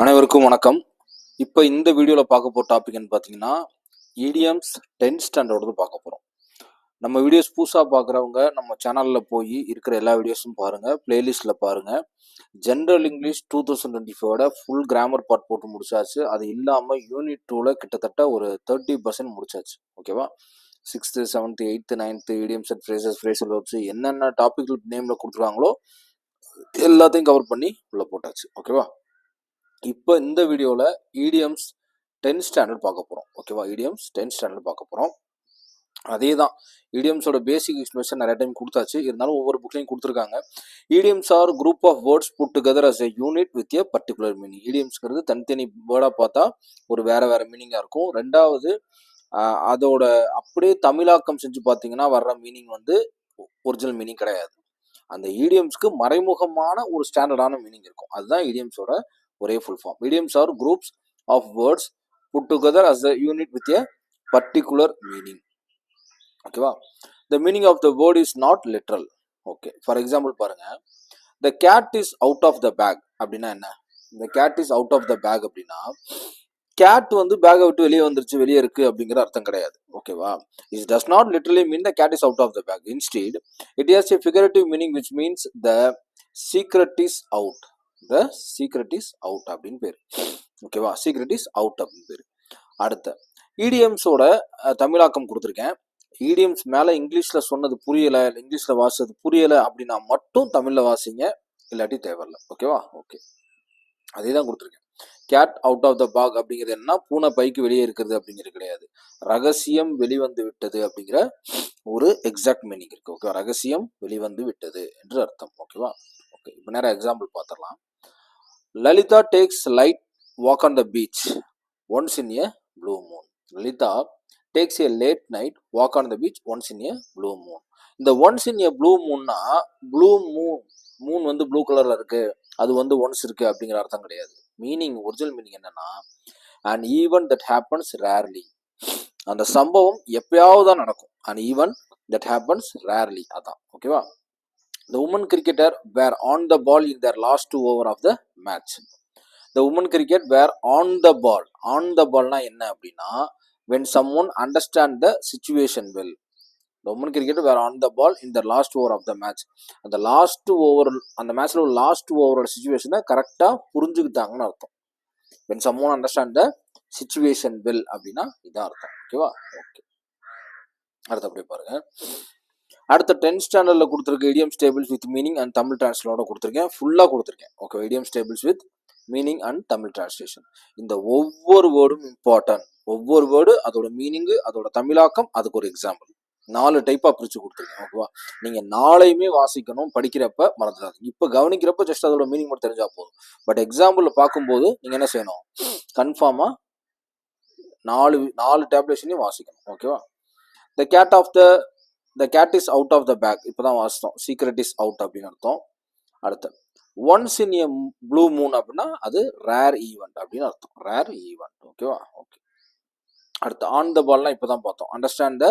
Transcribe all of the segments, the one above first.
அனைவருக்கும் வணக்கம். இப்போ இந்த வீடியோவில் பார்க்க போகிற டாபிக்னு பார்த்தீங்கன்னா இடியம்ஸ் 10th ஸ்டாண்டர்டு பார்க்க போகிறோம். நம்ம வீடியோஸ் புதுசாக பார்க்குறவங்க நம்ம சேனலில் போய் இருக்கிற எல்லா வீடியோஸும் பாருங்கள், பிளேலிஸ்ட்டில் பாருங்கள். General English 2025 full grammar part போட்டு முடிச்சாச்சு. அது இல்லாமல் யூனிட் 2ல் கிட்டத்தட்ட ஒரு 30% முடிச்சாச்சு. ஓகேவா? 6th 7th 8th 9th idioms and phrases, phrasal verbs என்னென்ன டாபிக் நேமில் கொடுத்துருவாங்களோ எல்லாத்தையும் கவர் பண்ணி உள்ளே போட்டாச்சு. ஓகேவா? இப்போ இந்த வீடியோவில் இடியம்ஸ் 10th ஸ்டாண்டர்ட் பார்க்க போகிறோம். ஓகேவா? இடியம்ஸ் 10th ஸ்டாண்டர்ட் பார்க்க போகிறோம். அதே தான் இடியம்ஸோட பேசிக் எக்ஸ்பிளேஷன் நிறைய டைம் கொடுத்தாச்சு. இருந்தாலும் ஒவ்வொரு புக்லையும் கொடுத்துருக்காங்க. Idioms are group of words put together as a unit with a particular meaning. இடியம்ஸ்ங்கிறது தனித்தனி வேர்டாக பார்த்தா ஒரு வேற மீனிங்காக இருக்கும். ரெண்டாவது அதோட அப்படியே தமிழாக்கம் செஞ்சு பார்த்தீங்கன்னா வர்ற மீனிங் வந்து ஒரிஜினல் மீனிங் கிடையாது. அந்த இடியம்ஸ்க்கு மறைமுகமான ஒரு ஸ்டாண்டர்டான மீனிங் இருக்கும். அதுதான் இடியம்ஸோட ஒரே full form. Idioms are groups of words put together as a unit with a particular meaning. ஓகேவா? The meaning of the word is not literal. Okay, for example பாருங்க, the cat is out of the bag அப்படின்னா என்ன? இந்த cat is out of the bag அப்படின்னா cat வந்து பேக்கை விட்டு வெளியே வந்துருச்சு, வெளியே இருக்கு அப்படிங்கிற அர்த்தம் கிடையாது. ஓகேவா? It does not literally mean the cat is out of the bag. Instead it has a figurative meaning which means the secret is out. The secret is out அப்படின்னு பேரு. ஓகேவா? சீக்ரெட் இஸ் அவுட் அப்படின்னு பேரு. அடுத்த இடியம்ஸோட தமிழாக்கம் கொடுத்துருக்கேன். Idioms மேல இங்கிலீஷ்ல சொன்னது புரியல, இங்கிலீஷ்ல வாசிச்சது புரியல அப்படின்னா மட்டும் தமிழ்ல வாசிங்க, இல்லாட்டி தேவையில்ல. ஓகேவா? ஓகே, அதே தான் கொடுத்துருக்கேன். கேட் அவுட் ஆஃப் த பாக் அப்படிங்கிறது என்ன? பூனை பைக்கு வெளியே இருக்கிறது அப்படிங்கிறது கிடையாது. ரகசியம் வெளிவந்து விட்டது அப்படிங்கிற ஒரு எக்ஸாக்ட் மீனிங் இருக்கு. ஓகே, ரகசியம் வெளிவந்து விட்டது என்று அர்த்தம். ஓகேவா? ஓகே, இப்போ நேரம் எக்ஸாம்பிள் பார்த்துடலாம். Lalitha takes light walk on the beach once in a blue moon. Lalitha takes a late night walk on the beach once in a blue moon. இந்த ஒன்ஸ் இன் எ ப்ளூ மூன்னா ப்ளூ மூன் வந்து blue கலர்ல இருக்கு, அது வந்து once இருக்கு அப்படிங்கிற அர்த்தம் கிடையாது. மீனிங், ஒரிஜினல் மீனிங் என்னன்னா an event that happens rarely. அந்த சம்பவம் எப்பயாவது தான் நடக்கும். an event that happens rarely. அதான். ஓகேவா? the women cricketer were on the ball in their last 2 over of the match. the women cricket were on the ball. on the ballனா என்ன அப்படின்னா when someone understand the situation well. the women cricket were on the ball in the last over of the match. அந்த last over, அந்த மேட்ச்ல ஒரு last ஓவரோட சிச்சுவேஷனை கரெக்டா புரிஞ்சுக்கிட்டாங்கன்னு அர்த்தம். when someone understand the situation well அப்படின்னா இதான் அர்த்தம். ஓகேவா? ஓகே, அடுத்து அப்படியே பாருங்க. அடுத்த 10th ஸ்டாண்டர்ட்ல கொடுத்துருக்க idioms tables with meaning and Tamil டிரான்ஸ்லேஷனோட கொடுத்துருக்கேன். ஃபுல்லா கொடுத்துருக்கேன். Okay, idioms tables with meaning and Tamil translation. இந்த ஒவ்வொரு வேர்டும் இம்பார்ட்டன்ட். ஒவ்வொரு வேர்டு அதோட மீனிங், அதோட தமிழாக்கம், அதுக்கு ஒரு எக்ஸாம்பிள் 4 டைப்பா பிரிச்சு கொடுத்துருக்கேன். ஓகேவா? நீங்க 4யுமே வாசிக்கணும். படிக்கிறப்ப மறந்துடாதீங்க. இப்ப கவனிக்கிறப்ப ஜஸ்ட் அதோட மீனிங் மட்டும் தெரிஞ்சா போதும். பட் எக்ஸாம்பிள் பார்க்கும்போது நீங்க என்ன செய்யணும்? கன்ஃபார்மா 4 டேப்லேஷனையும் வாசிக்கணும். ஓகேவா? The cat is out of the bag இப்பதான் வாசித்தோம். சீக்ரெட் இஸ் அவுட் அப்படின்னு அர்த்தம். அடுத்து once in a blue moon அப்படின்னா அது ரேர் ஈவெண்ட் அப்படின்னு அர்த்தம். Rare event. ஓகேவா? ஓகே, அடுத்து ஆன் த பால்னா இப்பதான் பார்த்தோம். Understand the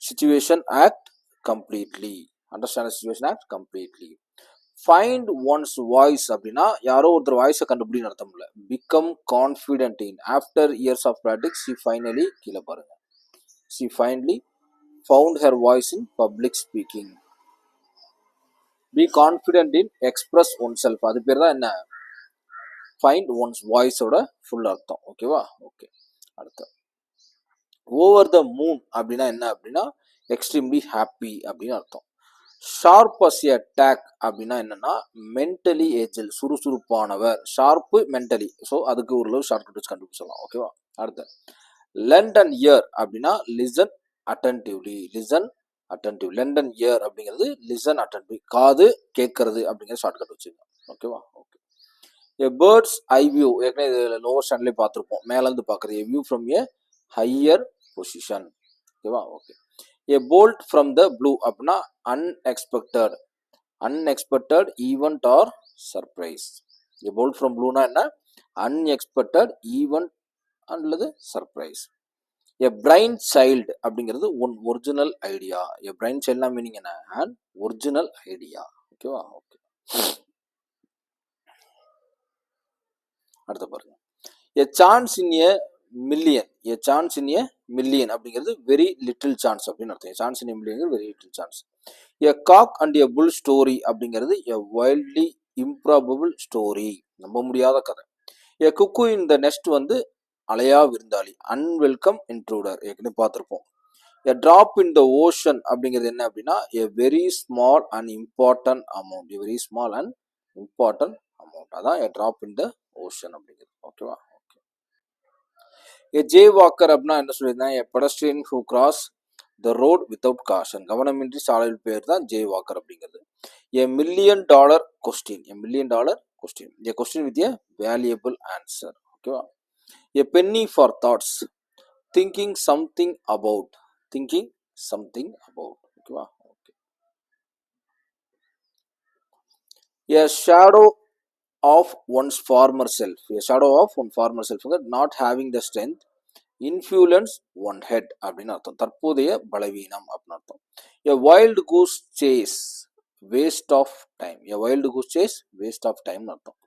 situation act completely. Understand the situation act completely. Find one's voice அப்படின்னா யாரோ ஒருத்தர் வாய்ஸை கண்டுபிடின்னு அர்த்தம் இல்லை. Become confident in after years of practice she finally, கீழே பாருங்க, she finally found her voice in public speaking. Be confident in express one self, அது பேர் தான் என்ன? ஃபைண்ட் ஒன்ஸ் வாய்ஸோட ஃபுல் அர்த்தம். ஓகேவா? ஓகே, அடுத்து ஓவர் த மூன் அப்படின்னா என்ன அப்படின்னா எக்ஸ்ட்ரீம்லி ஹாப்பி அப்படின்னு அர்த்தம். ஷார்ப் அஸ் எ டேக் அப்படின்னா என்னன்னா மென்டலி ஏஜில், சுறுசுறுப்பானவர். ஷார்ப்பு மென்டலி, ஸோ அதுக்கு ஒரு ஷார்ட் கட் கண்டுபிடிச்சலாம். ஓகேவா? அடுத்து லெண்ட் அண்ட் இயர் அப்படின்னா listen attentively. Listen attentive. Lend and ear அப்படிங்கிறது லிசன் அட்டன்டிவ், காது கேட்கறது அப்படிங்கிற ஷார்ட் கட் வச்சுருக்கோம். ஓகேவா? Okay. A bird's eye view, ஏற்கனவே லோவர் ஸ்டாண்ட்லேயே பார்த்துருப்போம். மேலேருந்து பார்க்குறது. A view from a higher position. ஓகேவா? Okay. A bolt from the blue அப்படின்னா unexpected. unexpected event or surprise. A bolt from blueனா என்ன? unexpected event அல்லது surprise. A brain child அப்படிங்கிறது one original idea. A brain childனா meaning என்ன? an original idea. ஓகேவா? Okay, அடுத்து பாருங்க, a chance in a million, a chance in a million அப்படிங்கிறது வெரி லிட்டில் சான்ஸ் அப்படின்னு அர்த்தம். Chance in a million very little chance. A cock and a bull story அப்படிங்கிறது a wildly improbable story, நம்ப முடியாத கதை. எ குக்கு இன் த next வந்து அலையா விருந்தாளி, அன்வெல்கம் இன்ட்ரூடர், ஏற்கனவே பார்த்துருப்போம். எ ட்ராப் இன் த ஓஷன் அப்படிங்கிறது என்ன அப்படின்னா a very small and important amount, a very small and important amount, அதான் எ ட்ராப் இன் த ஓஷன் அப்படிங்கிறது. ஓகேவா? ஓகே. எ ஜே வாக்கர் அப்படின்னா என்ன சொல்லியிருந்தேன், a pedestrian who cross the road without caution, கவனமின்றி சாலையில் பேர் தான் ஜே வாக்கர் அப்படிங்கிறது. A million dollar question, a million dollar question, a question with a valuable answer. ஓகேவா? A penny for thoughts, thinking something about, thinking something about. ஓகேவா? Okay. A shadow of one's former self, a shadow of one former self not having the strength influence one head அப்படின்னு அர்த்தம், தற்போதைய பலவீனம் அப்படின்னு அர்த்தம். A wild goose chase waste of time, a wild goose chase waste of time அர்த்தம்.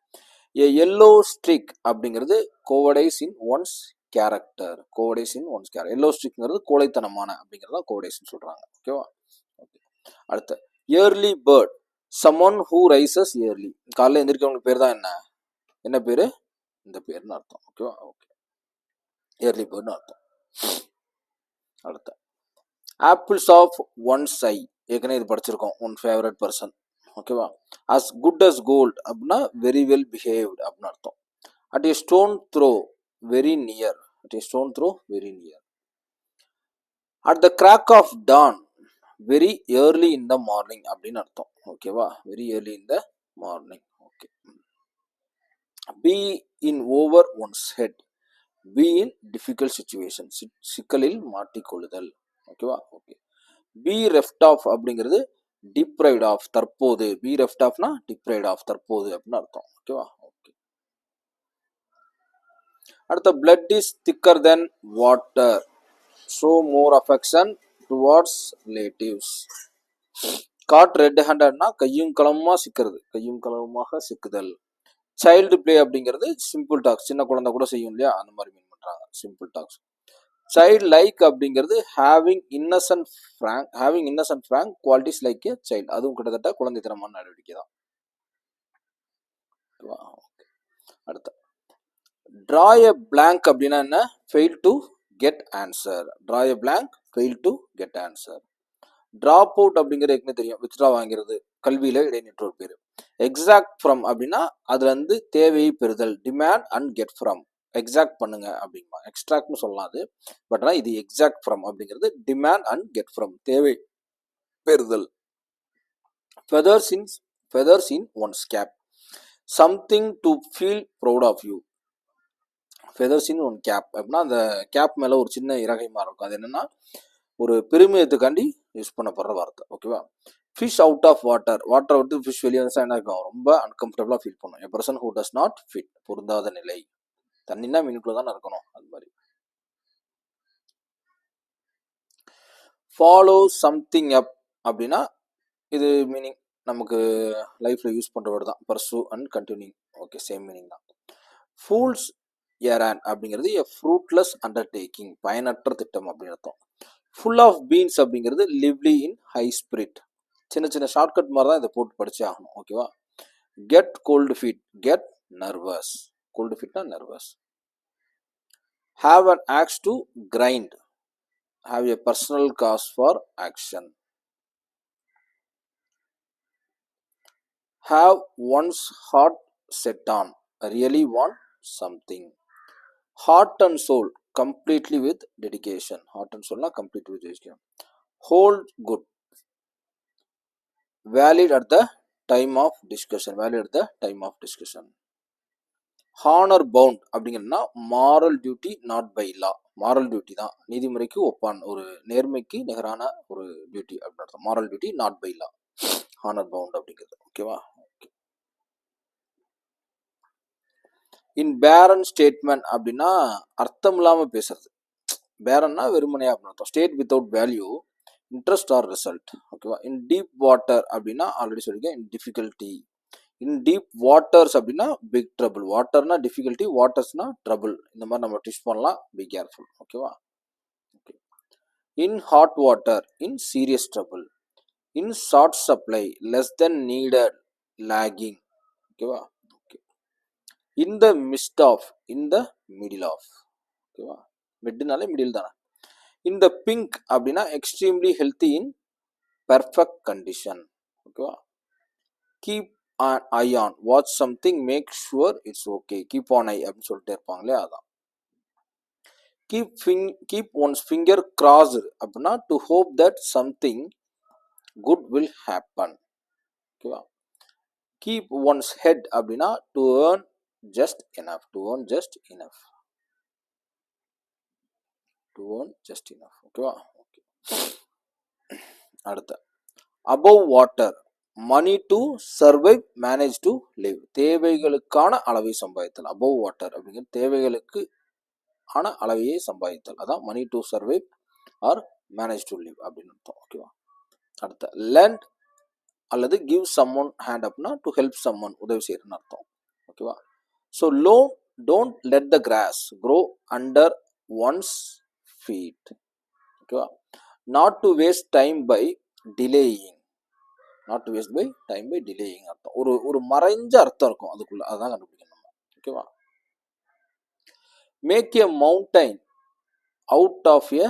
A yellow streak அப்படிங்கிறது cowardice in one's character, cowardice in one's character, yellow ஸ்ட்ரிக்ங்கிறது கோழைத்தனமான அப்படிங்கிறதா கோவடைஸ்ன்னு சொல்றாங்க. ஓகேவா? ஓகே. அடுத்து early bird, someone who rises early, காலைல எந்திரிக்கிறவங்களுக்கு பேர் தான் என்ன, என்ன பேரு, இந்த பேர்னு அர்த்தம். ஓகேவா? ஓகே. இயர்லி பேர்ட்னு அர்த்தம். அடுத்து ஆப்பிள்ஸ் ஆஃப் ஒன் சை, ஏற்கனவே இது படிச்சிருக்கோம், ஒன் ஃபேவரட் பர்சன். ஓகேவா? அஸ் குட் அஸ் கோல்ட் அப்படின்னா வெரி வெல் பிஹேவ்ட் அப்படின்னு அர்த்தம். At a stone throw very near, at a stone throw very near. At the crack of dawn very early in the morning அப்படின்னு அர்த்தம். ஓகேவா? Very early in the morning. Okay. Be in over one's head, be in difficult situation, சிக்கலில் மாட்டிக்கொள்ளுதல். ஓகேவா? Okay. Bereft of அப்படிங்கிறது deprived of, தற்போது, B ரெஃப்ட் ஆஃப்னா deprived of, தற்போது அப்படின்னு அர்த்தம். ஓகேவா? ஓகே. அடுத்த blood is thicker than water, show more affection towards relatives. Caught red ஹேண்டட்னா கையும் களவுமா சிக்கிறது, கையும் களவுமாக சிக்குதல். சைல்டு பிளே அப்படிங்கிறது சிம்பிள் டாக்ஸ், சின்ன குழந்தை கூட செய்யும் இல்லையா, அந்த மாதிரி மீன் பண்றாங்க, சிம்பிள் டாக்ஸ். சைல்ட் லைக் அப்படிங்கிறது having innocent frank, having innocent frank qualities like a child, அதுவும் கிட்டத்தட்ட குழந்தைத்தனமான நடவடிக்கை தான். அடுத்த டிரா எ பிளாங்க் அப்படின்னா என்ன, fail to get answer, draw a blank fail to get answer. Drop out அப்படிங்கிறது ஏற்கனவே தெரியும், வித்ட்ரா வாங்கிறது, கல்வியில இடைநிற்றோர் பேரு. எக்ஸாக்ட் ஃப்ரம் அப்படின்னா அதுல இருந்து தேவையை பெறுதல், demand and get from, exact பண்ணுங்க அப்படிமா, எக்ஸ்ட்ராக்ட்னு சொல்லலாம் அது, பட் ஆனால் இது எக்ஸாக்ட் ஃப்ரம் அப்படிங்கிறது டிமாண்ட் அண்ட் கெட் ஃப்ரம், தேவை பெறுதல். Feathers in one's cap, something to feel proud of you. Feathers in one cap அப்படின்னா அந்த கேப் மேல ஒரு சின்ன இறகை மாதிரி இருக்கும், அது என்னன்னா ஒரு பெருமிதத்துக்காண்டி யூஸ் பண்ணப்படுற வார்த்தை. ஓகேவா? ஃபிஷ் அவுட் ஆஃப் வாட்டர், வாட்டரை விட்டு ஃபிஷ் வெளியே வந்து என்ன இருக்கும், ரொம்ப அன்கம்ஃபர்டபுளாக ஃபீல் பண்ணும். A person who does not fit, பொருந்தாத நிலை, தண்ணினா மீனுக்குள்ள தானே இருக்கணும், அது மாதிரி. ஃபாலோ சம்திங் அப் அப்படின்னா இது மீனிங் நமக்கு லைஃப்ல யூஸ் பண்ற வேர்டு தான், pursue and continue. Okay, same meaning தான். ஃபூல்ஸ் எரான் அப்படிங்கிறது எ ஃப்ரூட்லெஸ் அண்டர்டேக்கிங், பயனற்ற திட்டம் அப்படின்னு அர்த்தம். ஃபுல் ஆஃப் பீன்ஸ் அப்படிங்கிறது லிவ்லி இன் ஹை ஸ்பிரிட், சின்ன சின்ன ஷார்ட்கட் மாதிரி தான் இதை போட்டு படிச்சே ஆகணும். ஓகேவா? Get cold feet, get nervous, cold ஃபீட்னா nervous. Have an axe to grind, have a personal cause for action. Have one's heart set on, really want something. Heart and soul, completely with dedication, heart and சோல்னா completely with dedication. Hold good, valid at the time of discussion, valid at the time of discussion. Honour bound அப்படிங்கன்னா moral duty not by law, moral duty தான் நீதிமுறைக்கு ஒப்பான், ஒரு நேர்மைக்கு நிகரான ஒரு duty அப்படின்னு அர்த்தம், moral duty not by law, honour bound அப்படிங்கிறது. ஓகேவா? இன் பேரன் ஸ்டேட்மெண்ட் அப்படின்னா அர்த்தம் இல்லாம பேசுறது, பேரன்னா வெறுமனையா அப்படின்னு அர்த்தம். State without value, interest or result. ஓகேவா? இன் டீப் வாட்டர் அப்படின்னா ஆல்ரெடி சொல்லியிருக்கேன், in difficulty, in deep waters அப்படின்னா பிக் ட்ரபிள். வாட்டர்னா டிஃபிகல்ட்டி, வாட்டர்ஸ்னா ட்ரபிள். இந்த மாதிரி நம்ம ட்விஸ்ட் பண்ணலாம். Be careful. ஓகேவா? Okay. In hot water in serious trouble. In short supply less than needed lacking. ஓகேவா? Okay. In the midst of in the middle of. ஓகேவா? மிட்னாலே மிடில் தானே. இன் த பிங்க் அப்படின்னா extremely healthy in perfect condition. ஓகேவா? Keep an eye on, watch something, make sure it's okay. keep on eye அப்படின்னு சொல்லிட்டே இருப்பாங்களே அதான். keep one's finger crossed அப்படின்னா to hope that something good will happen. ஓகேவா? keep one's head அப்படின்னா to earn just enough. to earn just enough. to earn just enough. ஓகேவா? Okay. அடுத்த above water, money to survive, manage to live. தேவைகளுக்கான அளவை சம்பாதித்தல். Above water அப்படிங்கிறது தேவைகளுக்கு ஆன அளவையை சம்பாதித்தல். அதான் money to survive or manage to live அப்படின்னு அர்த்தம். ஓகேவா? அடுத்த லெண்ட் அல்லது கிவ் சம் ஒன் ஹேண்ட் அப்படின்னா டு ஹெல்ப் சம் ஒன், உதவி செய்யறதுன்னு அர்த்தம். ஓகேவா? So long don't let the grass grow under one's feet. ஓகேவா? Not to waste time by delaying. Not to waste by time by delaying அர்த்தம். ஒரு மறைஞ்ச அர்த்தம் இருக்கும் அதுக்குள்ள, அதான் கண்டுபிடிக்கணும் நம்ம. ஓகேவா? Make a mountain out of a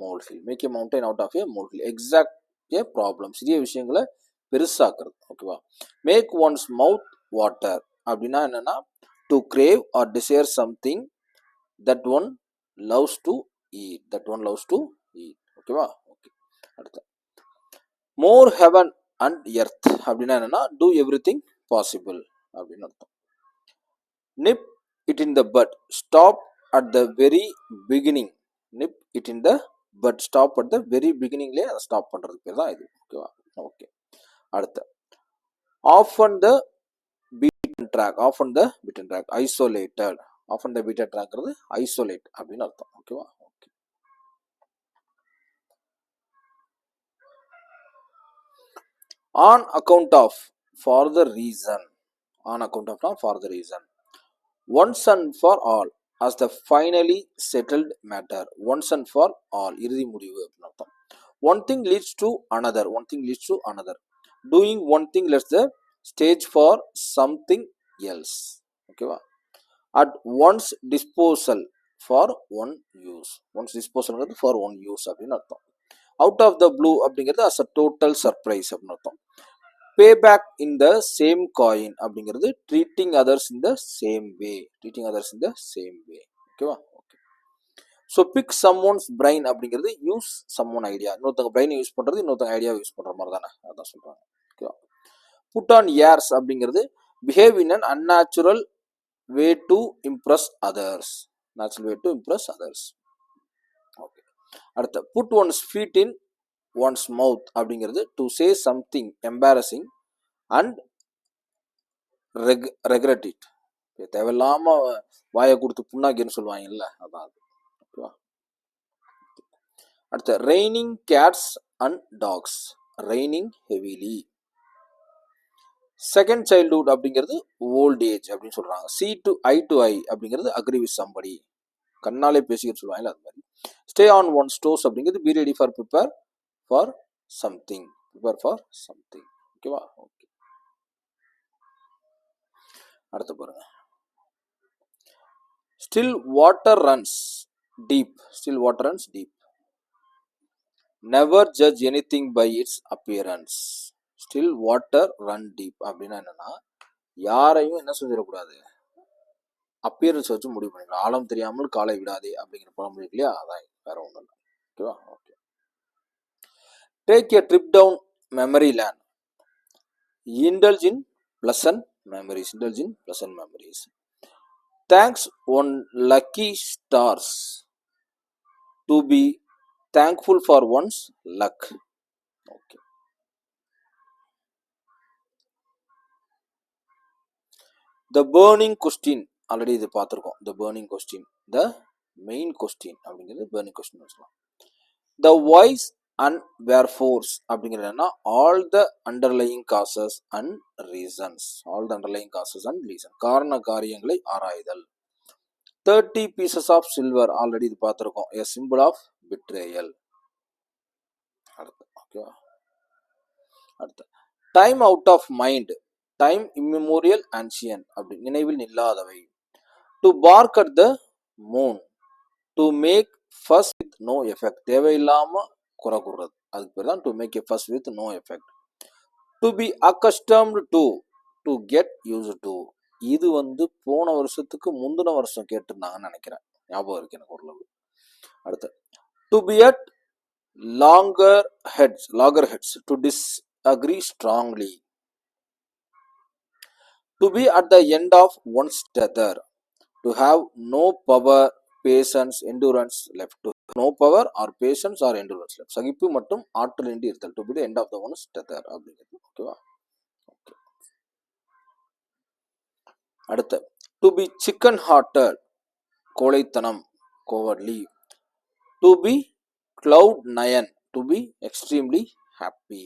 molehill. Make a mountain out of a molehill. Exact a problem. சிறிய விஷயங்களை பெருசாக்குறது. ஓகேவா? மேக் ஒன்ஸ் மவுத் வாட்டர் அப்படின்னா என்னன்னா to crave or desire something that one loves to eat. That one loves to eat. ஓகேவா? Okay. அடுத்த more heaven and earth அப்படின்னா என்னன்னா do every thing possible அப்படின்னு அர்த்தம். Nip it in the bud, stop at the very beginning. Nip it in the bud, stop at the very பிகினிங்லேயே அதை stop பண்ணுறதுக்கு பேர் தான் இது. ஓகேவா? ஓகே. அடுத்த off on the beaten track. Off on the beaten track, isolated. Off on the beaten ட்ராக்ங்கிறது isolate அப்படின்னு அர்த்தம். ஓகேவா? Okay. On account of, for the reason. On account ஆஃப்னா for the reason. Once and for all, as the finally settled matter. once and for all, இறுதி முடிவு அப்படின்னு அர்த்தம். one thing leads to another. one thing leads to another. doing one thing lets the stage for something else. ஓகேவா? at once disposal for one use. once disposal for one use அப்படின்னு அர்த்தம். out of the blue அப்படிங்கிறது as a total surprise அப்படின்னு அர்த்தம். pay back in the same coin அப்படிங்கிறது treating others in the same way. treating others in the same way. ஓகேவா? Okay. So big சம்ஒன்ஸ் brain அப்படிங்கிறது use someone idea. இன்னொருத்தவங்க பிரைனை use பண்ணுறது இன்னொருத்தவங்க idea use பண்ணுற மாதிரி தானே, அதான் சொல்கிறாங்க. ஓகேவா? புட் ஆன் ஏர்ஸ் அப்படிங்கிறது behave in an unnatural way to impress others. Natural way to impress others. Okay. அடுத்த put one's feet in one's mouth அப்படிங்கிறது to say something embarrassing and regret it. தேவையில்லாம வாயை கொடுத்து புண்ணாக்கின்னு சொல்லுவாங்கல்ல, அதான் அது. ஓகேவா? அடுத்த raining cats and dogs. Raining heavily. Second childhood அப்படிங்கிறது ஓல்ட் ஏஜ் அப்படின்னு சொல்றாங்க. டு ஐ அப்படிங்கிறது அக்ரி வித் சம்படி. கண்ணாலே பேசிக்கிட்டு சொல்லுவாங்கல்ல அது மாதிரி. ஸ்டே ஆன் ஒன் ஸ்டோர்ஸ் அப்படிங்கிறது be ready for prepare for something. Prepare for something. ஓகேவா? ஓகே. அடுத்து பாருங்க. Still water runs deep. Still water runs deep. Never judge anything by its appearance. Still water run deep அப்படின்னா என்னன்னா யாரையும் என்ன செஞ்சிடக்கூடாது, appearance வச்சு முடிவு பண்ணிக்கலாம். ஆழம் தெரியாமல் காலை விடாதே அப்படிங்கிற பழமொழி இல்லையா, அதான், வேற ஒன்றும் இல்லை. ஓகேவா? Okay. Take a trip down memory lane. indulge in pleasant memories. indulge in pleasant memories. thanks one lucky stars. to be thankful for one's luck. okay. the burning question, already இது பார்த்துருக்கோம். the burning question, the main question அப்படிங்கிறது burning question சொல்லலாம். the wise and wherefores அப்படிங்கிறது என்னன்னா all the underlying causes and reasons. All the underlying causes and reason, காரண காரியங்களை ஆராய்தல். 30 pieces of silver, already இது பார்த்துருக்கோம். a symbol of betrayal. அடுத்து ஓகேவா. அடுத்து time out of mind, time immemorial ancient, அப்படி நினைவில் நில்லாதவை. To bark at the moon, to make fuss with no effect, தேவையில்லாம குறை கூறுறது, அதுக்கு பேர் தான் to make a fuss with no effect. To be accustomed to get used to, இது போன வருஷத்துக்கு முந்தின வருஷம் கேட்டிருந்தாங்கன்னு நினைக்கிறேன், ஞாபகம் இருக்கு எனக்கு ஓரளவு. அடுத்து to be at loggerheads to disagree strongly. To be at the end of one's tether, to have no power, patience, endurance left. No power or patience or endurance left, சகிப்பு மற்றும் ஆற்றல் இன்றி இருத்தல். To be the end of the one's tether அப்படிங்கிறது. ஓகேவா. அடுத்து to be chicken hearted, கோழைத்தனம், cowardly. To be cloud nine, to be extremely happy.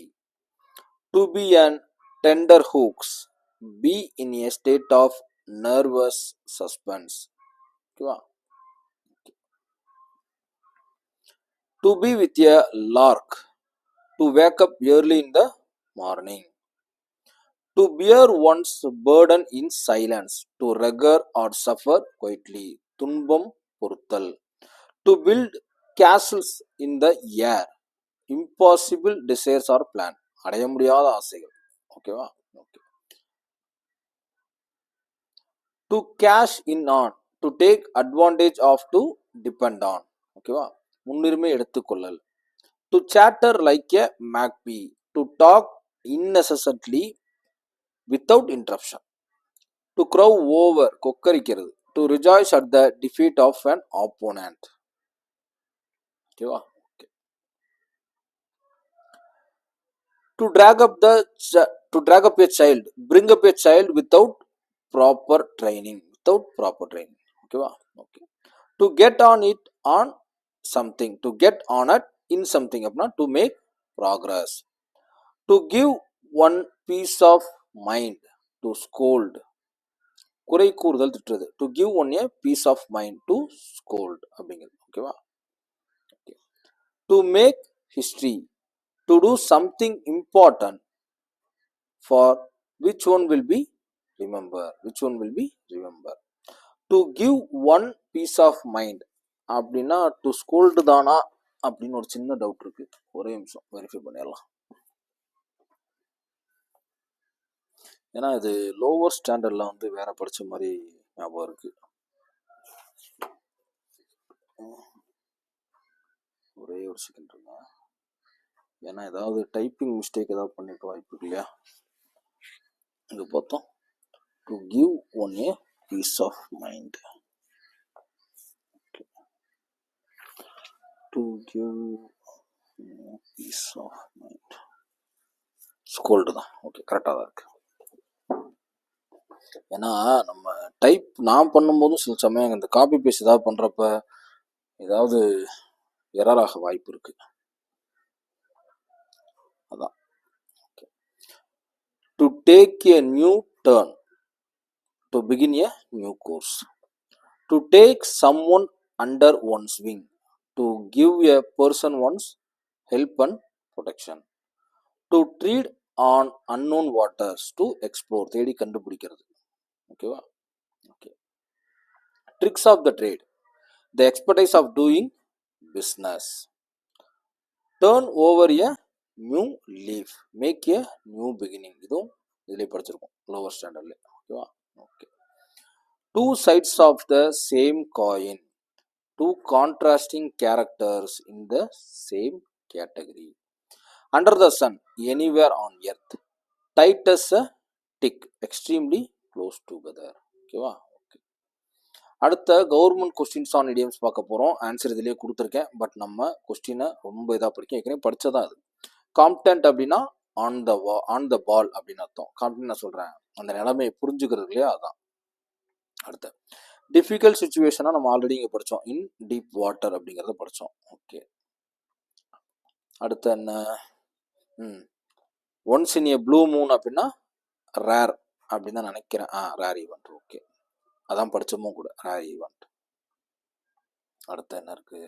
To be on tenterhooks, be in a state of nervous suspense. ஓகேவா. To be with a lark, to wake up early in the morning. To bear one's burden in silence, to regret or suffer quietly, துன்பம் பொறுத்தல். To build castles in the air, impossible desires or plan, அடைய முடியாத ஆசைகள். ஓகேவா. Okay. To cash in on, to take advantage of, to depend on. ஓகேவா. முன்னுரிமை எடுத்துக்கொள்ளல். To chatter like a magpie, to talk unnecessarily without interruption. To crow over, கொக்கரிக்கிறது. To rejoice at the defeat of an opponent. ஓகேவா. To drag up a child, bring up a child without proper training. ஓகேவா. Okay. To get on it on something, to get on it in something அப்படின்னா to make progress. To give one piece of mind, to scold, குறை கூறுதல், திட்டுறது. To give one a piece of mind, to scold அப்படிங்கிறது. ஓகேவா. To make history, to do something important for which one will be remember. To give one piece of mind அப்படின்னா to scold தானா அப்படின்னு ஒரு சின்ன டவுட் இருக்கு, ஒரே நிமிஷம் வெரிஃபை பண்ணிடலாம். ஏன்னா இது லோவர் ஸ்டாண்டர்ட்ல வேற படிச்ச மாதிரி ஞாபகம் இருக்கு. ஒரே ஒரு செகண்ட் இருங்க, ஏன்னா ஏதாவது டைப்பிங் மிஸ்டேக் ஏதாவது பண்ணிக்க வாய்ப்பு இருக்கு இல்லையா. இங்க பார்த்தோம் to give one a piece of mind, to give piece of mind, scold தான். ஓகே, கரெக்டாக தான் இருக்கு. ஏன்னா நம்ம டைப் நான் பண்ணும்போதும் சில சமயம் இந்த காப்பி பேஸ்ட் ஏதாவது பண்றப்ப ஏதாவது எரராக வாய்ப்பு இருக்கு. அதான். To take a new turn, to begin a new course. To take some one under one's wing, to give a person one's help and protection. To tread on unknown waters, to explore, தேடி கண்டுபிடிக்கிறது. ஓகேவா. Okay. Tricks of the trade, the expertise of doing business. Turn over a new leaf, make a new beginning, இதுவும் இதிலே படிச்சிருக்கோம் lower ஸ்டாண்டர்ட்ல. ஓகேவா. Okay. Two sides of the same coin, two contrasting characters in the same category. Under the sun, anywhere on earth, tight as a tick, extremely close together. ஓகேவா. Okay. அடுத்த government questions on idioms பார்க்க போகிறோம். Answer இதிலேயே கொடுத்துருக்கேன், but நம்ம கொஸ்டினை ரொம்ப இதாக படிக்க ஏற்கனவே படித்ததான் அது. காம்ப்டன்ட் அப்படின்னா ஆன் த பால் அப்படின்னு அர்த்தம். காம்ப்டன்ட் நான் சொல்கிறேன் அந்த நிலைமையை புரிஞ்சுக்கிறது இல்லையா, அதான். அடுத்த டிஃபிகல்ட் சுச்சுவேஷனாக நம்ம ஆல்ரெடி இங்கே படித்தோம், இன் டீப் வாட்டர் அப்படிங்கிறத படித்தோம். ஓகே. அடுத்து என்ன? Once in A blue moon அப்படின்னா ரேர் அப்படின்னு தான் நினைக்கிறேன். Rare event. ஓகே, அதான் படிச்சோமோ கூட, ரேர் ஈவெண்ட். அடுத்து என்ன இருக்கு?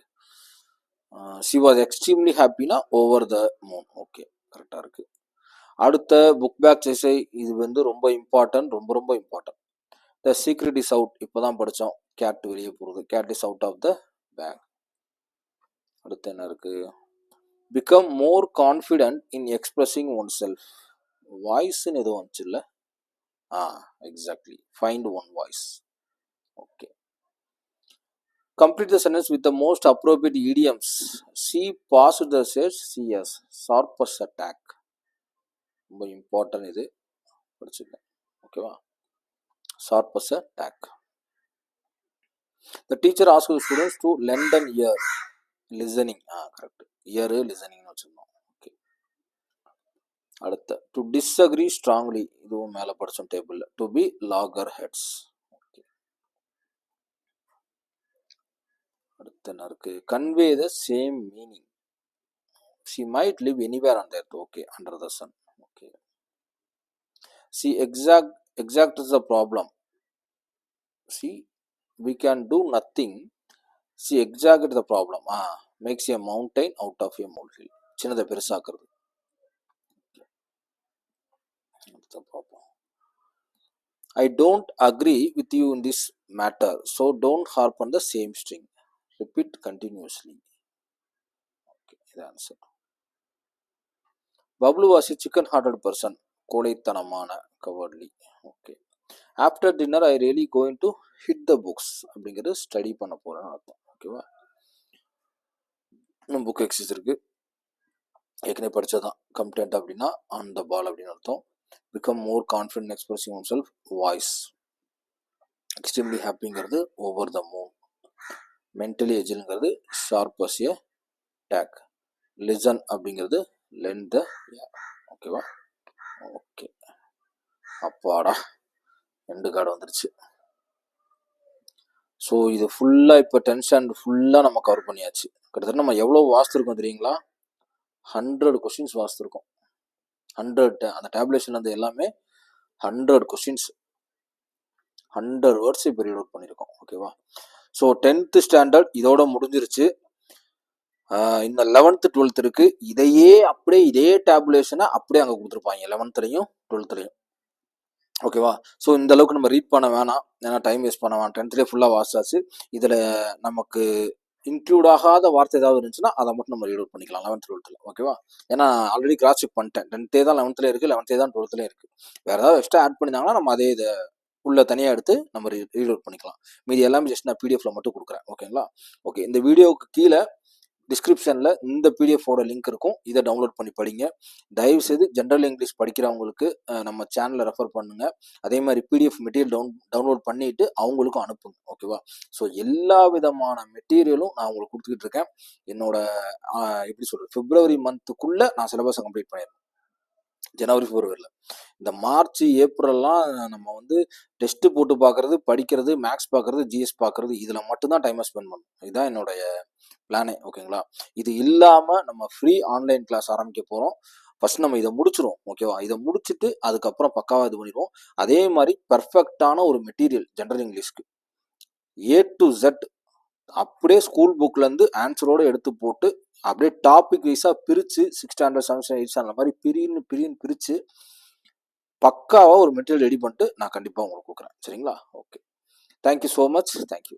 ஷி வாஸ் எக்ஸ்ட்ரீம்லி ஹாப்பினா ஓவர் த மூன். ஓகே, கரெக்டாக இருக்கு. அடுத்த புக் பேக் எஸ்ஸே, இது வந்து ரொம்ப இம்பார்ட்டன்ட், ரொம்ப ரொம்ப important. The secret is out, இப்போதான் படித்தோம். கேட் வெளியே போகிறது, cat is out of the bag. அடுத்து என்ன இருக்கு? Become more confident in expressing oneself. வாய்ஸ்ன்னு எதுவும் வந்துச்சு இல்லை? Exactly, find one voice. Okay, complete the sentence with the most appropriate idioms. She passed the test. She has sharpest attack. ரொம்ப important, இது படிச்சுக்கேன். ஓகேவா? sharpest attack. The teacher asked the students to lend an ear. Listening. Correct. ear listening வச்சுருந்தோம். Okay, அடுத்த to disagree strongly, இதுவும் மேலே படித்தோம் டேபிளில். to be loggerheads. Okay, அடுத்து என்ன இருக்கு? convey the same meaning. She might live anywhere on earth. Okay, under the sun. Okay. She exacts the problem. See, we can do nothing. She exacts the problem. Makes a mountain out of a molehill. சின்னதை பெருசாக்குறது. I don't agree with you in this matter, so don't harp on the same string. Repeat continuously. Okay, the answer. Bablu was a chicken-hearted person. கோடைத்தனமான, cowardly. Okay. After dinner I really going to hit the books அப்படிங்கிறது study பண்ண போறேன்னு அர்த்தம். ஓகேவா? இன்னும் book exercise இருக்கு, ஏற்கனவே படிச்சதான். Complete அப்படின்னா on the ball அப்படின்னு அர்த்தம். Become more confident expressing oneself, voice. Extremely ஹாப்பிங்கிறது ஓவர் த மூன். மென்டலி எஜில்ங்கிறது sharp as a tack. Listen அப்படிங்கிறது லெண்ட் த ஏர். ஓகேவா? ஓகே, அப்பாடா, எண்டு கார்டு வந்துருச்சு. ஸோ இது ஃபுல்லாக இப்போ 10th ஸ்டாண்டர்ட் ஃபுல்லாக நம்ம கவர் பண்ணியாச்சு. கிட்டத்தட்ட நம்ம எவ்வளோ வாசித்துருக்கோம் தெரியுங்களா? 100 கொஸ்டின்ஸ் வாசித்துருக்கோம். 100 அந்த டேப்லேஷன்லேருந்து எல்லாமே 100 கொஸ்டின்ஸ், 100 வேர்ட்ஸ் இப்போ ரீட் அவுட் பண்ணியிருக்கோம். ஓகேவா? ஸோ 10th ஸ்டாண்டர்ட் இதோட முடிஞ்சிருச்சு. இன்னும் 11th 12th இருக்கு. இதையே அப்படியே இதே டேபுலேஷனை அப்படியே அங்கே கொடுத்துருப்பாங்க 11th 12th. ஓகேவா? ஸோ இந்த அளவுக்கு நம்ம ரீட் பண்ண வேணாம், ஏன்னா டைம் வேஸ்ட் பண்ண வேணாம். 10th ஃபுல்லாக வாசிச்சாச்சு. இதில் நமக்கு இன்க்ளூட் ஆகாத வார்த்தை ஏதாவது இருந்துச்சுன்னா அதை மட்டும் நம்ம ரீட் அவுட் பண்ணிக்கலாம் 11th 12th. ஓகேவா? ஏன்னா ஆல்ரெடி கிராஸ் செக் பண்ணிட்டேன். 10th தான் 11th இருக்குது, 11th தான் 12th இருக்குது. வேறு ஏதாவது எக்ஸ்ட்ரா ஆட் பண்ணியிருந்தாங்கன்னா நம்ம அதே இதை உள்ள தனியாக எடுத்து நம்ம ரீட் அவுட் பண்ணிக்கலாம். மீதி எல்லாமே ஜஸ்ட் நான் பிடிஎஃப்ல மட்டும் கொடுக்குறேன். ஓகேங்களா? ஓகே, இந்த வீடியோவுக்கு கீழே டிஸ்கிரிப்ஷனில் இந்த பிடிஎஃபோட லிங்க் இருக்கும், இதை டவுன்லோட் பண்ணி படிங்க. தயவுசெய்து ஜென்ரல் இங்கிலீஷ் படிக்கிறவங்களுக்கு நம்ம சேனலை ரெஃபர் பண்ணுங்கள். அதே மாதிரி பிடிஎஃப் மெட்டீரியல் டவுன்லோட் பண்ணிவிட்டு அவங்களுக்கும் அனுப்புங்க. ஓகேவா? ஸோ எல்லா விதமான மெட்டீரியலும் நான் உங்களுக்கு கொடுத்துக்கிட்டு இருக்கேன். என்னோட எப்படி சொல்கிறது, February மந்த்துக்குள்ளே நான் சிலபஸை கம்ப்ளீட் பண்ணிடுறேன். ஜனவரி ஃபெப்ரவரியில். இந்த மார்ச் ஏப்ரல்லாம் நம்ம வந்து டெஸ்ட்டு போட்டு பார்க்குறது, படிக்கிறது, மேக்ஸ் பார்க்குறது, ஜிஎஸ் பார்க்குறது, இதில் மட்டும்தான் டைமை ஸ்பெண்ட் பண்ணணும். இதுதான் என்னுடைய பிளானே. ஓகேங்களா? இது இல்லாமல் நம்ம ஃப்ரீ ஆன்லைன் கிளாஸ் ஆரம்பிக்க போகிறோம். ஃபர்ஸ்ட் நம்ம இதை முடிச்சிருவோம். ஓகேவா? இதை முடிச்சுட்டு அதுக்கப்புறம் பக்காவாக இது பண்ணிடுவோம். அதே மாதிரி பர்ஃபெக்டான ஒரு மெட்டீரியல் ஜென்ரல் இங்கிலீஷ்க்கு A to Z அப்படியே ஸ்கூல் புக்லேருந்து ஆன்சரோடு எடுத்து போட்டு அப்படியே டாபிக் வைஸாக பிரித்து 6th standard 7th standard 8th standard மாதிரி பிரித்து பக்காவாக ஒரு மெட்டீரியல் ரெடி பண்ணிட்டு நான் கண்டிப்பாக உங்களுக்கு கொடுக்குறேன். சரிங்களா? Okay, thank you so much. Thank you.